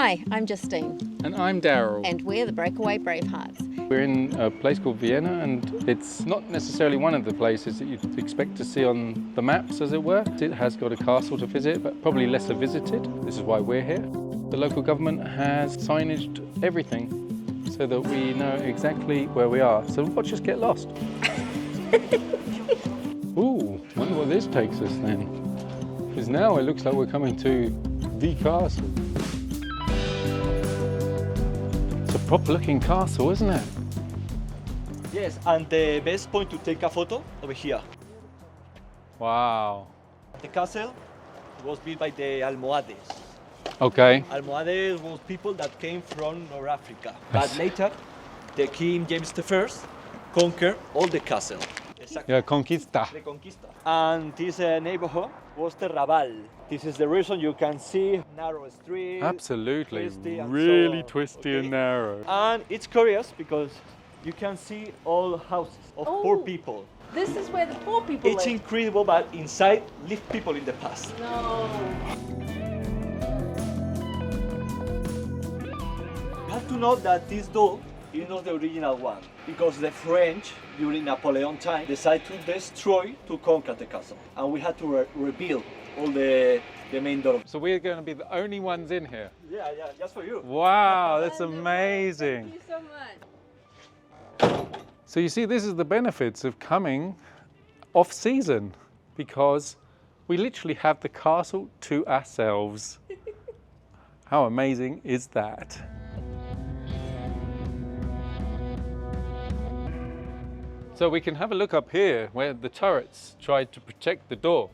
Hi, I'm Justine. And I'm Daryl. And we're the Breakaway Bravehearts. We're in a place called Vienna, and it's not necessarily one of the places that you'd expect to see on the maps, as it were. It has got a castle to visit, but probably lesser visited. This is why we're here. The local government has signaged everything so that we know exactly where we are. So watch us get lost. Ooh, wonder what this takes us then. Because now it looks like we're coming to the castle. It's a proper looking castle, isn't it? Yes, and the best point to take a photo over here. Wow. The castle was built by the Almohades. Okay. Almohades was people that came from North Africa. But later, the King James I conquered all the castle. Exactly. Yeah, conquista. The conquista. And this neighborhood was the Rabal. This is the reason you can see narrow streets. Absolutely. Really so twisty and narrow. And it's curious because you can see all houses of poor people. This is where the poor people It's live. incredible, but inside live people in the past. No. You have to know that this door is not the original one, because the French, during Napoleon time, decided to destroy to conquer the castle. And we had to rebuild all the main door. So we're going to be the only ones in here. Yeah, just for you. Wow, that's amazing. Thank you so much. So you see, this is the benefits of coming off season, because we literally have the castle to ourselves. How amazing is that? So we can have a look up here where the turrets tried to protect the door.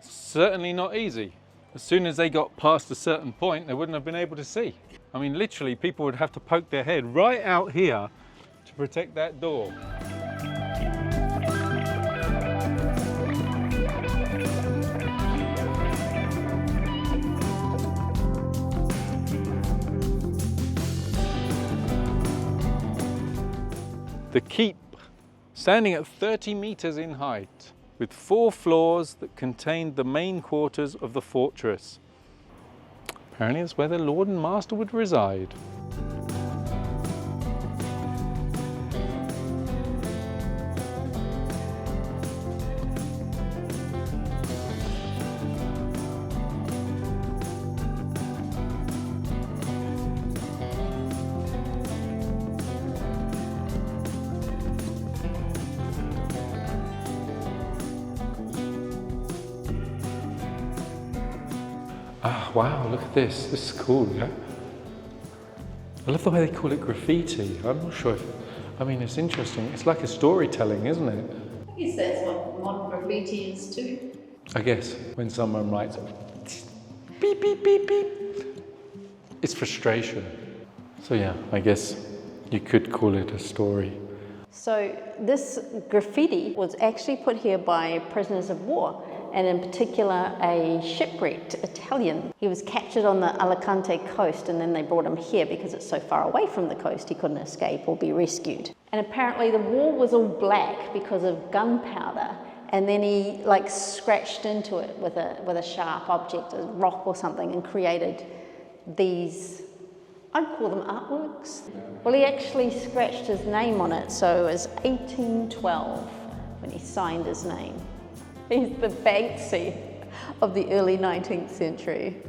Certainly not easy. As soon as they got past a certain point, they wouldn't have been able to see. I mean, literally, people would have to poke their head right out here to protect that door. The keep, standing at 30 meters in height, with 4 floors that contained the main quarters of the fortress. Apparently it's where the Lord and Master would reside. Ah, wow, look at this. This is cool, yeah? I love the way they call it graffiti. I'm not sure if, I mean, it's interesting. It's like a storytelling, isn't it? I guess that's what modern graffiti is too. I guess when someone writes beep, beep, beep, beep, it's frustration. So yeah, I guess you could call it a story. So this graffiti was actually put here by prisoners of war, and in particular a shipwrecked Italian. He was captured on the Alicante coast, and then they brought him here because it's so far away from the coast he couldn't escape or be rescued. And apparently the wall was all black because of gunpowder, and then he like scratched into it with a sharp object, a rock or something, and created these, I'd call them artworks. Well, he actually scratched his name on it, so it was 1812 when he signed his name. He's the Banksy of the early 19th century.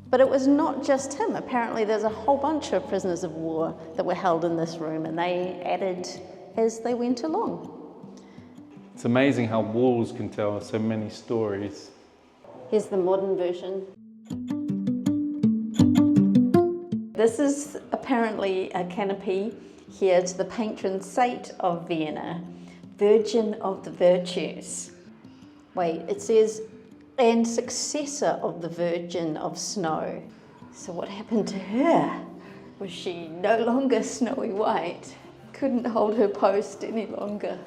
But it was not just him. Apparently there's a whole bunch of prisoners of war that were held in this room, and they added as they went along. It's amazing how walls can tell so many stories. Here's the modern version. This is apparently a canopy here to the patron saint of Vienna, Virgin of the Virtues. Wait, it says, and successor of the Virgin of Snow. So what happened to her? Was she no longer snowy white? Couldn't hold her post any longer.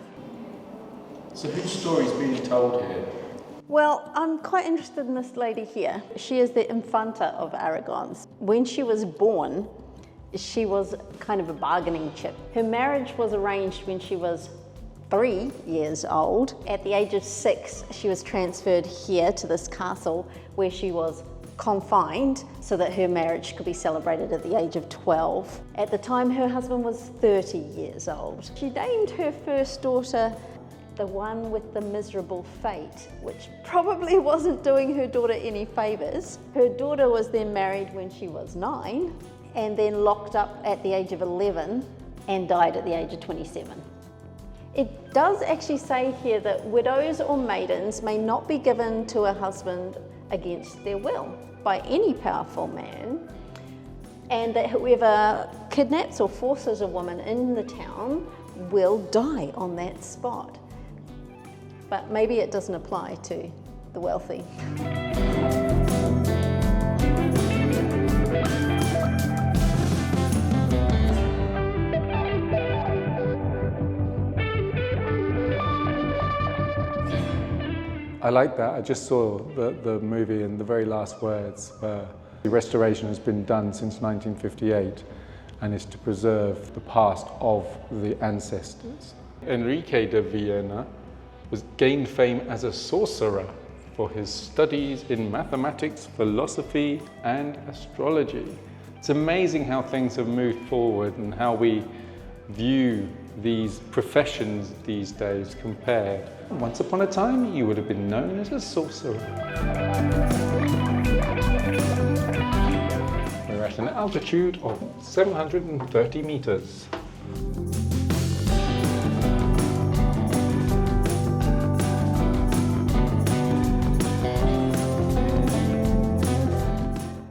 So whose story's being told here? Well, I'm quite interested in this lady here. She is the Infanta of Aragon. When she was born, she was kind of a bargaining chip. Her marriage was arranged when she was 3 years old. At the age of 6, she was transferred here to this castle where she was confined so that her marriage could be celebrated at the age of 12. At the time, her husband was 30 years old. She named her first daughter the one with the miserable fate, which probably wasn't doing her daughter any favours. Her daughter was then married when she was 9 and then locked up at the age of 11 and died at the age of 27. It does actually say here that widows or maidens may not be given to a husband against their will by any powerful man, and that whoever kidnaps or forces a woman in the town will die on that spot. But maybe it doesn't apply to the wealthy. I like that. I just saw the movie and the very last words where the restoration has been done since 1958 and is to preserve the past of the ancestors. Enrique de Villena gained fame as a sorcerer for his studies in mathematics, philosophy and astrology. It's amazing how things have moved forward and how we view these professions these days compared. Once upon a time, you would have been known as a sorcerer. We're at an altitude of 730 meters.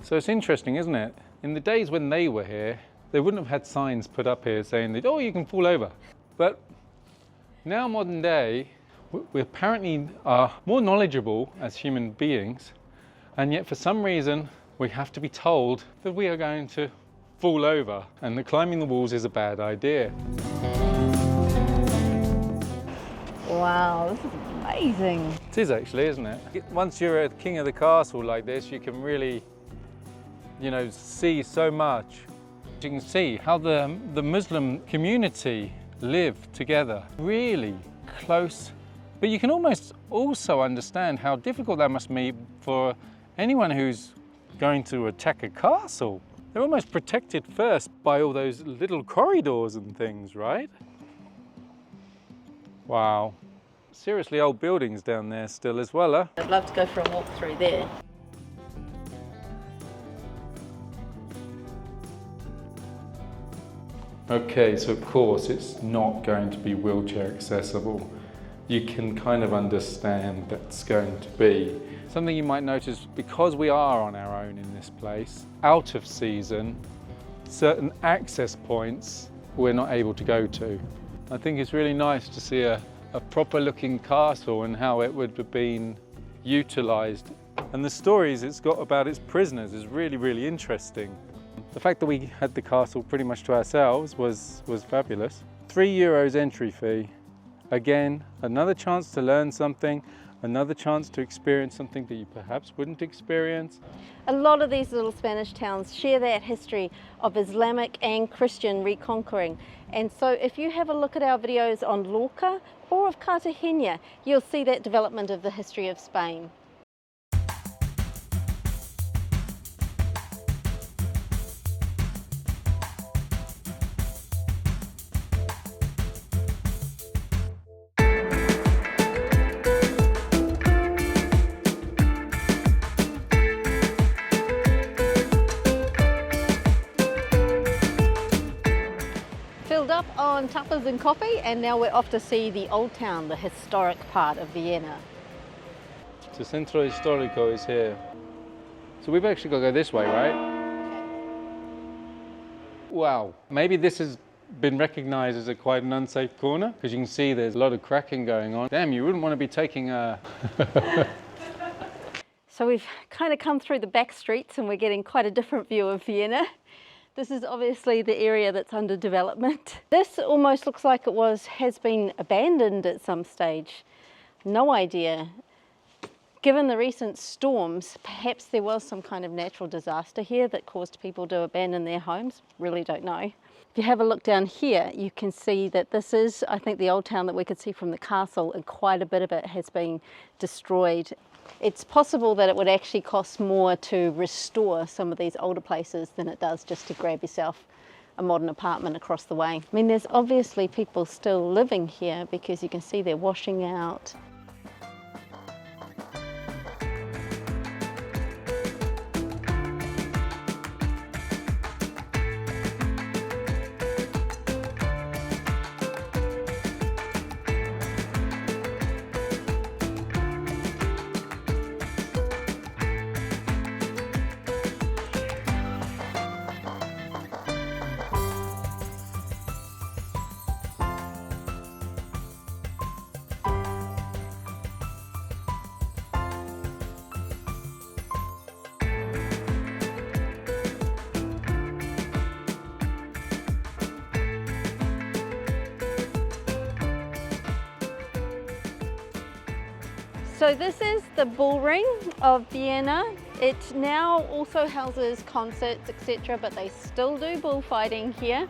So it's interesting, isn't it? In the days when they were here, they wouldn't have had signs put up here saying that, oh, you can fall over. But now, modern day, we apparently are more knowledgeable as human beings, and yet for some reason, we have to be told that we are going to fall over and that climbing the walls is a bad idea. Wow, this is amazing. It is actually, isn't it? Once you're a king of the castle like this, you can really, see so much. You can see how the Muslim community live together, really close. But you can almost also understand how difficult that must be for anyone who's going to attack a castle. They're almost protected first by all those little corridors and things, right? Wow. Seriously old buildings down there still as well, huh? I'd love to go for a walk through there. Okay, so of course it's not going to be wheelchair accessible. You can kind of understand that's going to be. Something you might notice, because we are on our own in this place, out of season, certain access points we're not able to go to. I think it's really nice to see a proper looking castle and how it would have been utilised. And the stories it's got about its prisoners is really, really interesting. The fact that we had the castle pretty much to ourselves was fabulous. €3 entry fee. Again, another chance to learn something, another chance to experience something that you perhaps wouldn't experience. A lot of these little Spanish towns share that history of Islamic and Christian reconquering. And so if you have a look at our videos on Lorca or of Cartagena, you'll see that development of the history of Spain. Filled up on tapas and coffee, and now we're off to see the old town, the historic part of Vienna. The Centro Histórico is here. So we've actually got to go this way, right? Wow, maybe this has been recognised as quite an unsafe corner, because you can see there's a lot of cracking going on. Damn, you wouldn't want to be taking a... So we've kind of come through the back streets and we're getting quite a different view of Vienna. This is obviously the area that's under development. This almost looks like it has been abandoned at some stage. No idea. Given the recent storms, perhaps there was some kind of natural disaster here that caused people to abandon their homes. Really don't know. If you have a look down here, you can see that this is, I think, the old town that we could see from the castle, and quite a bit of it has been destroyed. It's possible that it would actually cost more to restore some of these older places than it does just to grab yourself a modern apartment across the way. I mean, there's obviously people still living here because you can see they're washing out. So this is the bull ring of Vienna. It now also houses concerts, etc., but they still do bullfighting here.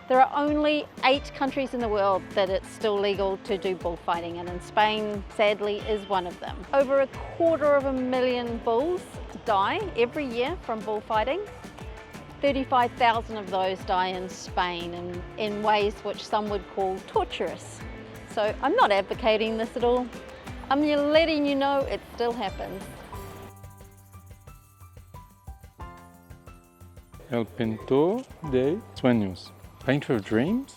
There are only 8 countries in the world that it's still legal to do bullfighting, and in Spain, sadly, is one of them. Over 250,000 bulls die every year from bullfighting. 35,000 of those die in Spain and in ways which some would call torturous. So I'm not advocating this at all. I'm letting you know it still happens. El pintor de sueños, painter of dreams.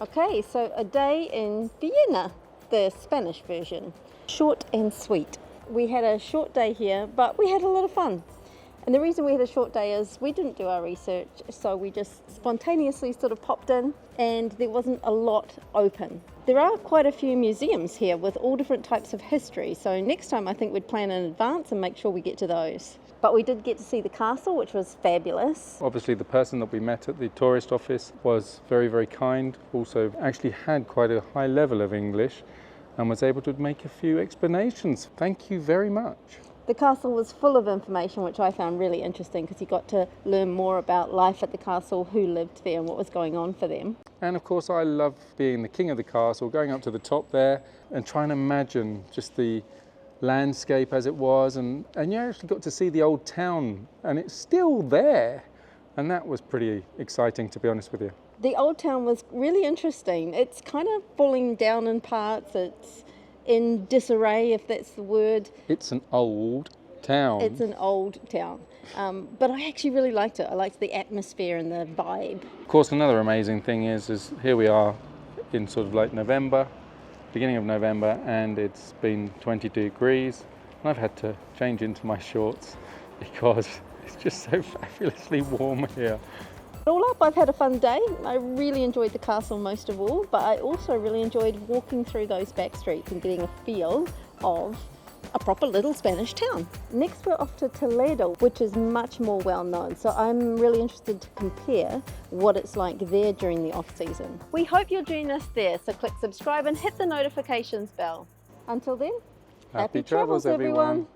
Okay, so a day in Vienna, the Spanish version. Short and sweet. We had a short day here, but we had a lot of fun. And the reason we had a short day is we didn't do our research, so we just spontaneously sort of popped in, and there wasn't a lot open. There are quite a few museums here with all different types of history, so next time I think we'd plan in advance and make sure we get to those. But we did get to see the castle, which was fabulous. Obviously the person that we met at the tourist office was very, very kind, also actually had quite a high level of English and was able to make a few explanations. Thank you very much. The castle was full of information, which I found really interesting because you got to learn more about life at the castle, who lived there and what was going on for them. And of course I love being the king of the castle, going up to the top there and trying to imagine just the landscape as it was, and you actually got to see the old town and it's still there, and that was pretty exciting, to be honest with you. The old town was really interesting. It's kind of falling down in parts, it's in disarray, if that's the word. It's an old town. It's an old town, but I actually really liked it. I liked the atmosphere and the vibe. Of course, another amazing thing is here we are in sort of like November, beginning of November, and it's been 22 degrees. And I've had to change into my shorts because it's just so fabulously warm here. All up, I've had a fun day. I really enjoyed the castle most of all, but I also really enjoyed walking through those back streets and getting a feel of a proper little Spanish town. Next we're off to Toledo, which is much more well known, so I'm really interested to compare what it's like there during the off season. We hope you'll join us there, so click subscribe and hit the notifications bell. Until then, Happy travels everyone.